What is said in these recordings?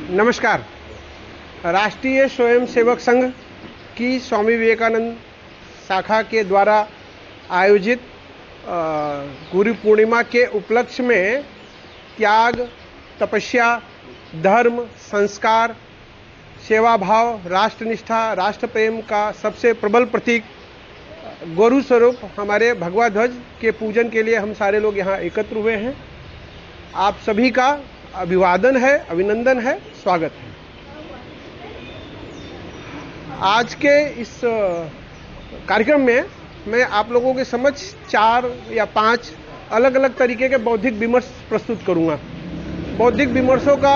नमस्कार। राष्ट्रीय स्वयंसेवक संघ की स्वामी विवेकानंद शाखा के द्वारा आयोजित गुरु पूर्णिमा के उपलक्ष्य में त्याग, तपस्या, धर्म, संस्कार, सेवा भाव, राष्ट्रनिष्ठा, राष्ट्र प्रेम का सबसे प्रबल प्रतीक गुरु स्वरूप हमारे भगवा ध्वज के पूजन के लिए हम सारे लोग यहाँ एकत्र हुए हैं। आप सभी का अभिवादन है, अभिनंदन है, स्वागत है। आज के इस कार्यक्रम में मैं आप लोगों के समक्ष 4 या 5 अलग अलग तरीके के बौद्धिक विमर्श प्रस्तुत करूंगा। बौद्धिक विमर्शों का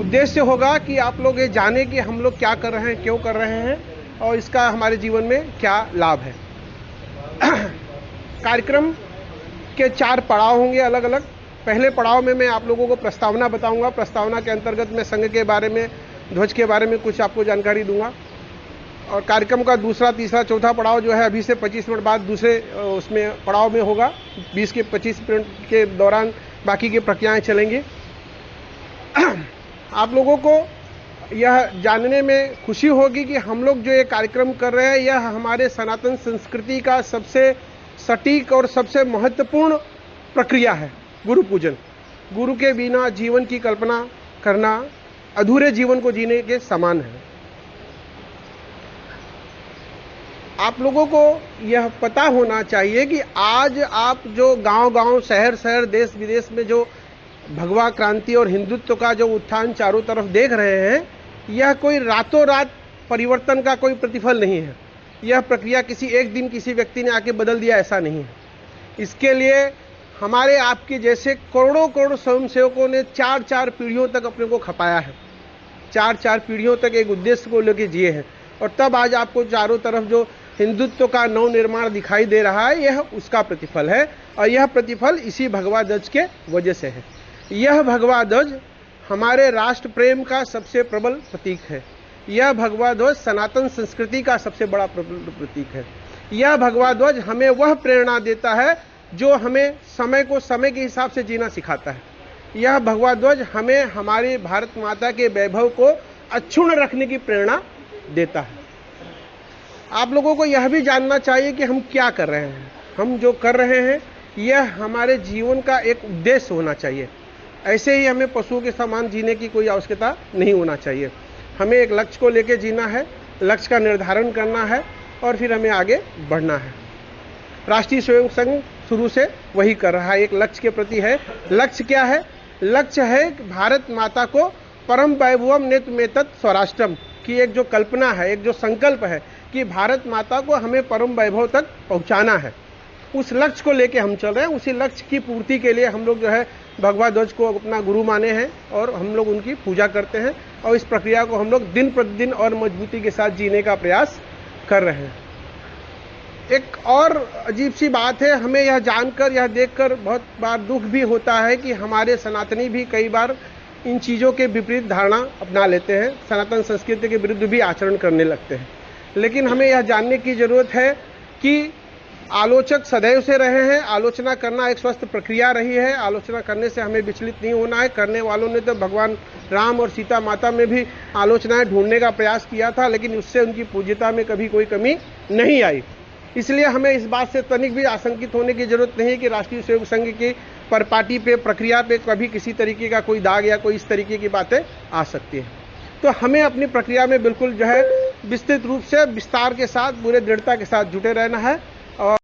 उद्देश्य होगा कि आप लोग ये जाने कि हम लोग क्या कर रहे हैं, क्यों कर रहे हैं और इसका हमारे जीवन में क्या लाभ है। कार्यक्रम के 4 पड़ाव होंगे अलग अलग। पहले पड़ाव में मैं आप लोगों को प्रस्तावना बताऊंगा। प्रस्तावना के अंतर्गत मैं संघ के बारे में, ध्वज के बारे में कुछ आपको जानकारी दूंगा। और कार्यक्रम का दूसरा, तीसरा, चौथा पड़ाव जो है अभी से 25 मिनट बाद दूसरे उसमें पड़ाव में होगा। 20 के 25 मिनट के दौरान बाकी की प्रक्रियाएं चलेंगी। आप लोगों को यह जानने में खुशी होगी कि हम लोग जो ये कार्यक्रम कर रहे हैं यह हमारे सनातन संस्कृति का सबसे सटीक और सबसे महत्वपूर्ण प्रक्रिया है। गुरु पूजन। गुरु के बिना जीवन की कल्पना करना अधूरे जीवन को जीने के समान है। आप लोगों को यह पता होना चाहिए कि आज आप जो गांव-गांव, शहर-शहर, देश-विदेश में जो भगवा क्रांति और हिंदुत्व का जो उत्थान चारों तरफ देख रहे हैं, यह कोई रातों रात परिवर्तन का कोई प्रतिफल नहीं है। यह प्रक्रिया किसी एक दिन किसी व्यक्ति ने आके बदल दिया, ऐसा नहीं है। इसके लिए हमारे आपके जैसे करोड़ों करोड़ स्वयंसेवकों ने 4-4 पीढ़ियों तक अपने को खपाया है। 4-4 पीढ़ियों तक एक उद्देश्य को लेकर जिए हैं और तब आज आपको चारों तरफ जो हिंदुत्व का नव निर्माण दिखाई दे रहा है, यह उसका प्रतिफल है। और यह प्रतिफल इसी भगवा ध्वज के वजह से है। यह भगवा ध्वज हमारे राष्ट्र प्रेम का सबसे प्रबल प्रतीक है। यह भगवा ध्वज सनातन संस्कृति का सबसे बड़ा प्रतीक है। यह भगवा ध्वज हमें वह प्रेरणा देता है जो हमें समय को समय के हिसाब से जीना सिखाता है। यह भगवा ध्वज हमें हमारी भारत माता के वैभव को अक्षुण्ण रखने की प्रेरणा देता है। आप लोगों को यह भी जानना चाहिए कि हम क्या कर रहे हैं। हम जो कर रहे हैं यह हमारे जीवन का एक उद्देश्य होना चाहिए। ऐसे ही हमें पशुओं के समान जीने की कोई आवश्यकता नहीं होना चाहिए। हमें एक लक्ष्य को लेकर जीना है, लक्ष्य का निर्धारण करना है और फिर हमें आगे बढ़ना है। राष्ट्रीय स्वयं संघ शुरू से वही कर रहा है, एक लक्ष्य के प्रति है। लक्ष्य क्या है? लक्ष्य है भारत माता को परम वैभवम नेतमेतत् स्वराष्ट्रम की एक जो कल्पना है, एक जो संकल्प है कि भारत माता को हमें परम वैभव तक पहुंचाना है। उस लक्ष्य को लेके हम चल रहे हैं। उसी लक्ष्य की पूर्ति के लिए हम लोग जो है भगवा ध्वज को अपना गुरु माने हैं और हम लोग उनकी पूजा करते हैं और इस प्रक्रिया को हम लोग दिन प्रतिदिन और मजबूती के साथ जीने का प्रयास कर रहे हैं। एक और अजीब सी बात है, हमें यह जानकर, यह देखकर बहुत बार दुख भी होता है कि हमारे सनातनी भी कई बार इन चीज़ों के विपरीत धारणा अपना लेते हैं, सनातन संस्कृति के विरुद्ध भी आचरण करने लगते हैं। लेकिन हमें यह जानने की जरूरत है कि आलोचक सदैव से रहे हैं। आलोचना करना एक स्वस्थ प्रक्रिया रही है। आलोचना करने से हमें विचलित नहीं होना है। करने वालों ने तो भगवान राम और सीता माता में भी आलोचनाएं ढूंढने का प्रयास किया था, लेकिन उससे उनकी पूज्यता में कभी कोई कमी नहीं आई। इसलिए हमें इस बात से तनिक भी आशंकित होने की जरूरत नहीं है कि राष्ट्रीय स्वयं संघ की परिपाटी पे, प्रक्रिया पे कभी किसी तरीके का कोई दाग या कोई इस तरीके की बातें आ सकती हैं। तो हमें अपनी प्रक्रिया में बिल्कुल जो है विस्तृत रूप से, विस्तार के साथ, पूरे दृढ़ता के साथ जुटे रहना है। और